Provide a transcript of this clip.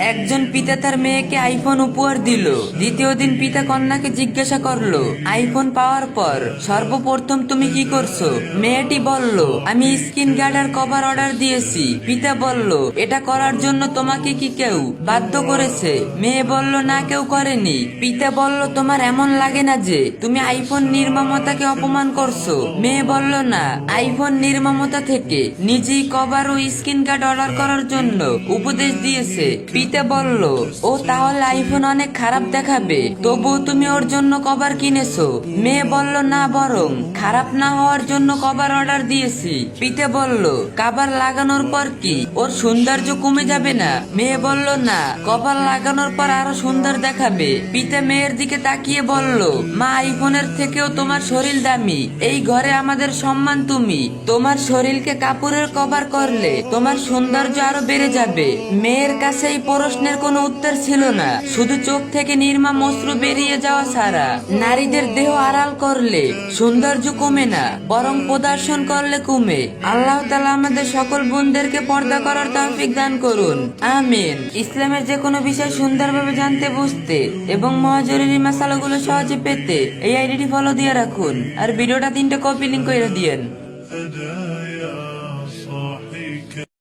একজন পিতা তার মেয়েকে আইফোন উপহার দিল। দ্বিতীয় দিন পিতা কন্যাকে জিজ্ঞাসা করলো, আইফোন পাওয়ার পর সর্বপ্রথম তুমি কি করছো? মেয়েটি বলল, আমি স্ক্রিন গার্ড আর কভার অর্ডার দিয়েছি। পিতা বলল, এটা করার জন্য তোমাকে কি কেউ বাধ্য করেছে? মেয়ে বলল, না, কেউ করেনি। পিতা বলল, তোমার এমন লাগে না যে তুমি আইফোন নির্মাতাকে অপমান করছো? মেয়ে বলল, না, আইফোন নির্মাতা থেকে নিজেই কভার ও স্ক্রিন গার্ড অর্ডার করার জন্য উপদেশ দিয়েছে। পিতা বলল, ও তাহলে আইফোন অনেক খারাপ দেখাবে, তবুও তুমি ওর জন্য কভার কিনেছো? মেয়ে বলল, না, বরং খারাপ না হওয়ার জন্য কভার অর্ডার দিয়েছি। পিতা বলল, কভার লাগানোর পর কি ওর সৌন্দর্য কমে যাবে না? মেয়ে বলল, না, কভার লাগানোর পর আরো সুন্দর দেখাবে। পিতা মেয়ের দিকে তাকিয়ে বলল, মা, আইফোনের থেকেও তোমার শরীর দামি। এই ঘরে আমাদের সম্মান তুমি। তোমার শরীরকে কাপড়ের কভার করলে তোমার সৌন্দর্য আরো বেড়ে যাবে। মেয়ের কাছে এই প্রশ্নের কোনো উত্তর ছিল না, শুধু চোখ থেকে নির্মম অশ্রু বেরিয়ে যাওয়া ছাড়া। নারীদের দেহ আড়াল করলে সৌন্দর্য কমে না, বরং প্রদর্শন করলে কমে। আল্লাহ তাআলা আমাদের সকল বোনদেরকে পর্দা করার তৌফিক দান করুন, আমিন। ইসলামের যে কোনো বিষয় সুন্দরভাবে জানতে, বুঝতে এবং মহাজরুরি মশালাগুলো সহজে পেতে এই আইডিটি ফলো দিয়ে রাখুন, আর ভিডিওটা 3টা কপি লিংক করে দিয়েন।